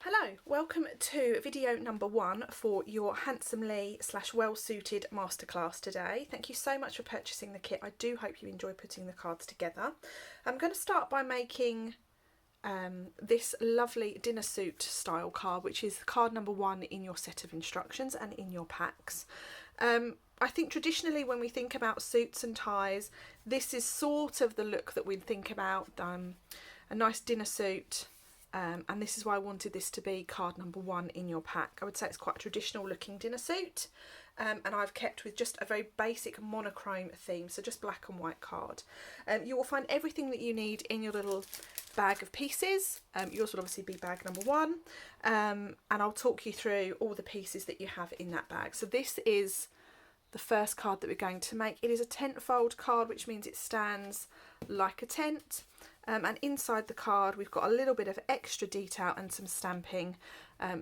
Hello, welcome to video number 1 for your handsomely / well suited masterclass today. Thank you so much for purchasing the kit. I do hope you enjoy putting the cards together. I'm going to start by making this lovely dinner suit style card, which is card number 1 in your set of instructions and in your packs. I think traditionally when we think about suits and ties, this is sort of the look that we'd think about, a nice dinner suit. And this is why I wanted this to be card number 1 in your pack. I would say it's quite a traditional looking dinner suit, and I've kept with just a very basic monochrome theme, so just black and white card. You will find everything that you need in your little bag of pieces. Yours will obviously be bag number 1, and I'll talk you through all the pieces that you have in that bag. So this is the first card that we're going to make. It is a tent fold card, which means it stands like a tent. And inside the card we've got a little bit of extra detail and some stamping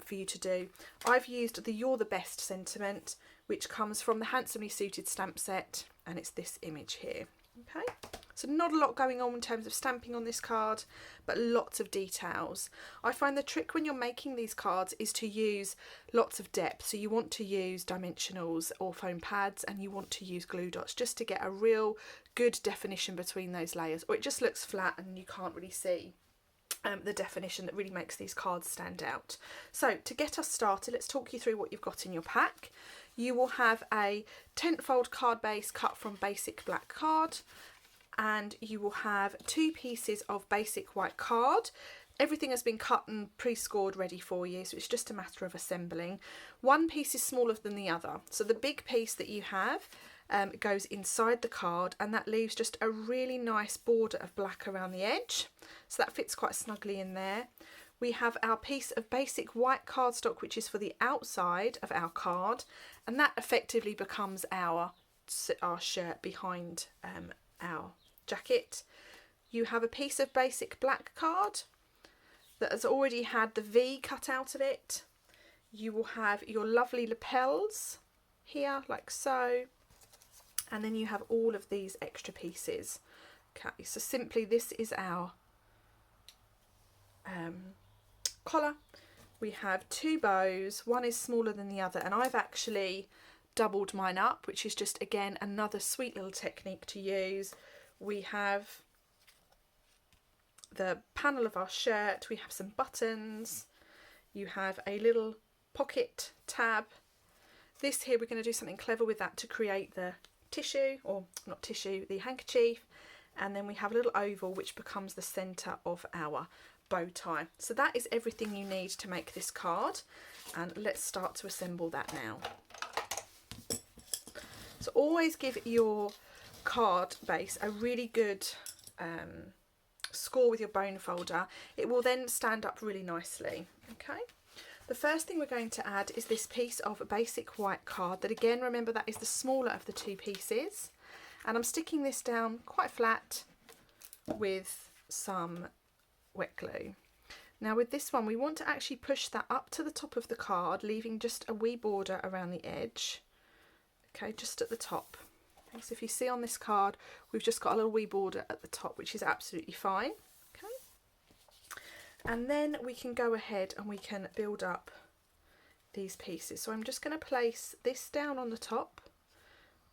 for you to do. I've used the You're the Best sentiment, which comes from the Handsomely Suited stamp set, and it's this image here. Okay, so not a lot going on in terms of stamping on this card, but lots of details. I find the trick when you're making these cards is to use lots of depth. So you want to use dimensionals or foam pads, and you want to use glue dots just to get a real good definition between those layers, or it just looks flat and you can't really see the definition that really makes these cards stand out. So to get us started, let's talk you through what you've got in your pack. You will have a tent fold card base cut from basic black card, and you will have 2 pieces of basic white card. Everything has been cut and pre-scored ready for you, so it's just a matter of assembling. One piece is smaller than the other, so the big piece that you have goes inside the card, and that leaves just a really nice border of black around the edge, so that fits quite snugly in there. We have our piece of basic white cardstock, which is for the outside of our card, and that effectively becomes our shirt behind our jacket. You have a piece of basic black card that has already had the V cut out of it. You will have your lovely lapels here, like so, and then you have all of these extra pieces. Okay, so simply this is our collar. We have 2 bows, one is smaller than the other, and I've actually doubled mine up, which is just again another sweet little technique to use. We have the panel of our shirt, we have some buttons, you have a little pocket tab. This here, we're going to do something clever with that to create the tissue, or not tissue, the handkerchief, and then we have a little oval which becomes the centre of our bow tie. So that is everything you need to make this card, and let's start to assemble that now. So always give your card base a really good score with your bone folder. It will then stand up really nicely. Okay, the first thing we're going to add is this piece of basic white card that, again, remember, that is the smaller of the 2 pieces, and I'm sticking this down quite flat with some wet glue. Now with this one, we want to actually push that up to the top of the card, leaving just a wee border around the edge. Okay, just at the top. Okay, so if you see on this card, we've just got a little wee border at the top, which is absolutely fine. Okay, and then we can go ahead and we can build up these pieces. So I'm just going to place this down on the top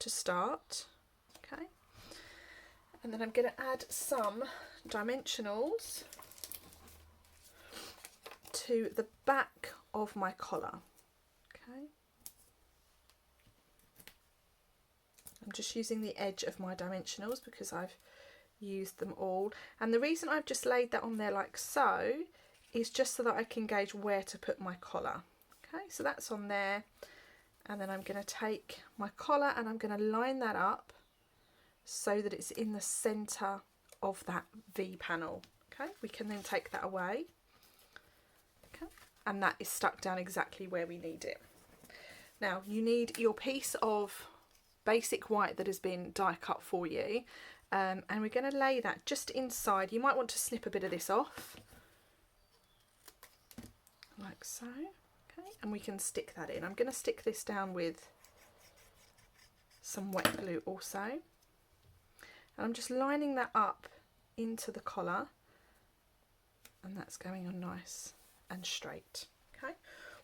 to start. Okay, and then I'm going to add some dimensionals to the back of my collar. Okay, I'm just using the edge of my dimensionals because I've used them all, and the reason I've just laid that on there like so is just so that I can gauge where to put my collar. Okay, so that's on there, and then I'm going to take my collar and I'm going to line that up so that it's in the centre of that V panel. Okay, we can then take that away. Okay, and that is stuck down exactly where we need it. Now you need your piece of basic white that has been die cut for you, and we're going to lay that just inside. You might want to snip a bit of this off like so. Okay, and we can stick that in. I'm going to stick this down with some wet glue also, and I'm just lining that up into the collar, and that's going on nice and straight. Okay,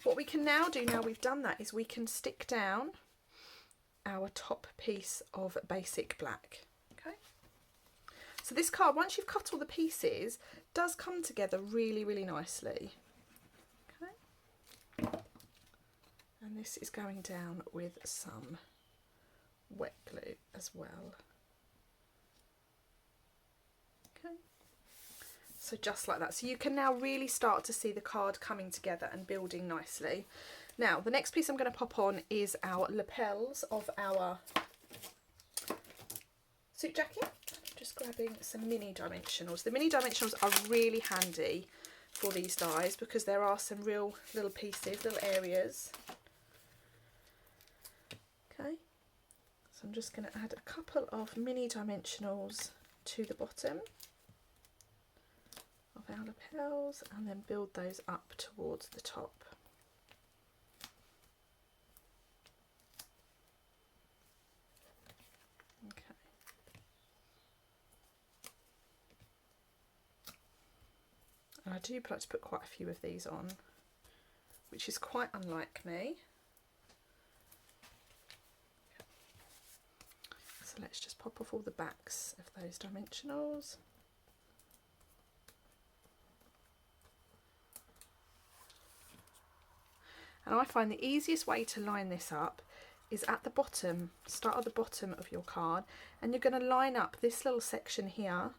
what we can now do, now we've done that, is we can stick down our top piece of basic black. Okay, so this card, once you've cut all the pieces, does come together really, really nicely. Okay, and this is going down with some wet glue as well. Okay, so just like that. So you can now really start to see the card coming together and building nicely. Now the next piece I'm going to pop on is our lapels of our suit jacket. I'm just grabbing some mini dimensionals. The mini dimensionals are really handy for these dies because there are some real little pieces, little areas. Okay, so I'm just going to add a couple of mini dimensionals to the bottom of our lapels and then build those up towards the top. Okay. And I do like to put quite a few of these on, which is quite unlike me. So let's just pop off all the backs of those dimensionals. And I find the easiest way to line this up is at the bottom, start at the bottom of your card, and you're going to line up this little section here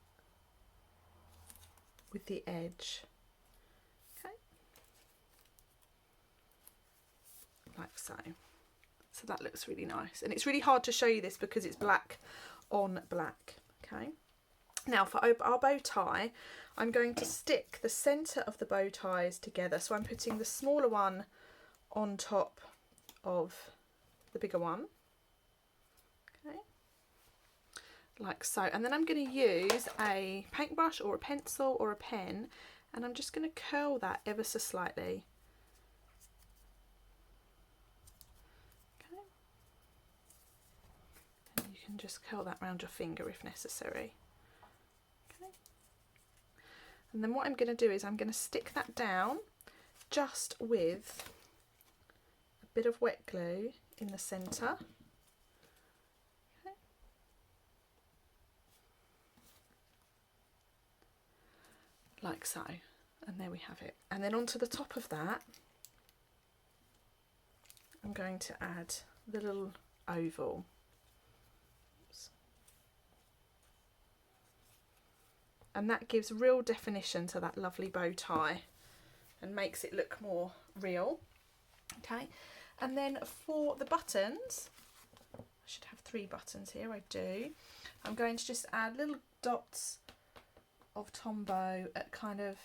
with the edge. Okay, like so. So that looks really nice, and it's really hard to show you this because it's black on black. Okay, now for our bow tie, I'm going to stick the centre of the bow ties together. So I'm putting the smaller one on top of the bigger one, okay, like so. And then I'm going to use a paintbrush or a pencil or a pen, and I'm just going to curl that ever so slightly. Okay, and you can just curl that around your finger if necessary. Okay, and then what I'm going to do is I'm going to stick that down just with a bit of wet glue in the centre. Okay. Like so, and there we have it. And then onto the top of that I'm going to add the little oval. Oops. And that gives real definition to that lovely bow tie and makes it look more real. Okay, and then for the buttons, I should have 3 buttons here, I do. I'm going to just add little dots of Tombow at kind of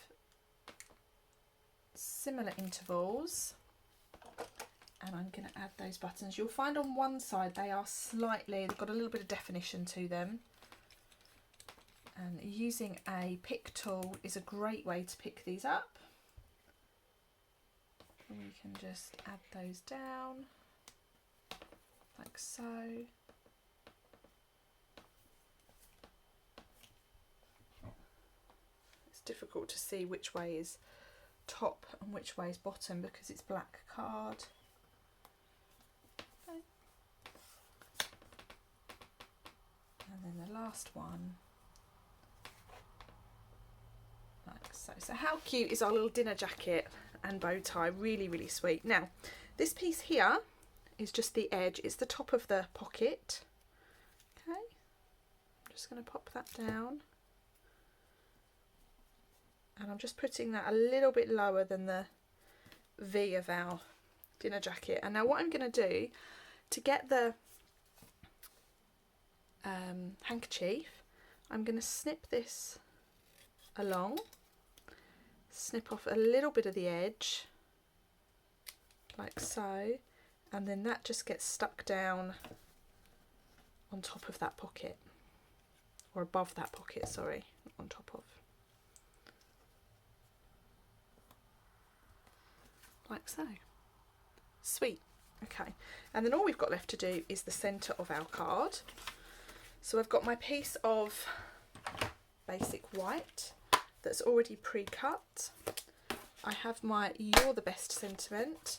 similar intervals, and I'm going to add those buttons. You'll find on one side they are slightly, they've got a little bit of definition to them, and using a pick tool is a great way to pick these up. And we can just add those down like so. It's difficult to see which way is top and which way is bottom because it's black card. Okay. And then the last one like so. So how cute is our little dinner jacket and bow tie? Really, really sweet. Now this piece here is just the edge, it's the top of the pocket. Okay, I'm just going to pop that down, and I'm just putting that a little bit lower than the V of our dinner jacket. And now what I'm going to do to get the handkerchief, I'm going to snip this along, snip off a little bit of the edge like so, and then that just gets stuck down on top of that pocket, or above that pocket, sorry, not on top of, like so. Sweet. Okay, and then all we've got left to do is the centre of our card. So I've got my piece of basic white that's already pre-cut. I have my "You're the Best" sentiment,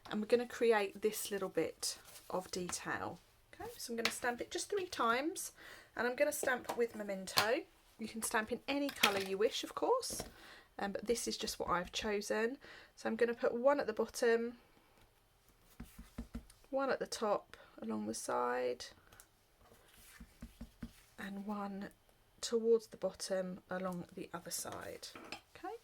and we're going to create this little bit of detail. Okay, so I'm going to stamp it just 3 times, and I'm going to stamp with Memento. You can stamp in any colour you wish, of course, but this is just what I've chosen. So I'm going to put 1 at the bottom, 1 at the top along the side, and 1 towards the bottom along the other side. Okay.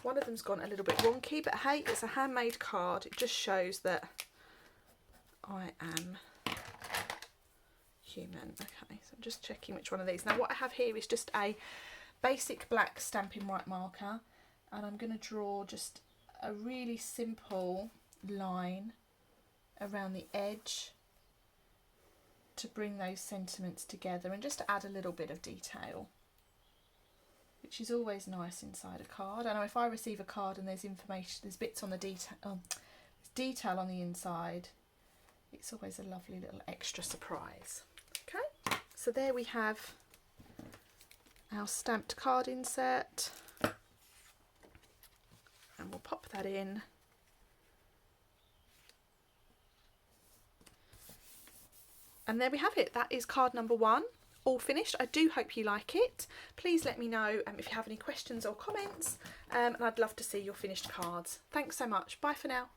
One of them's gone a little bit wonky, but hey, it's a handmade card. It just shows that I am human. Okay, so I'm just checking which one of these. Now what I have here is just a basic black Stampin' white marker, and I'm going to draw just a really simple line around the edge to bring those sentiments together and just to add a little bit of detail, which is always nice inside a card. I know if I receive a card and there's information, there's bits on the detail on the inside, it's always a lovely little extra surprise. Okay, so there we have our stamped card insert, and we'll pop that in. And there we have it. That is card number 1, all finished. I do hope you like it. Please let me know if you have any questions or comments, and I'd love to see your finished cards. Thanks so much. Bye for now.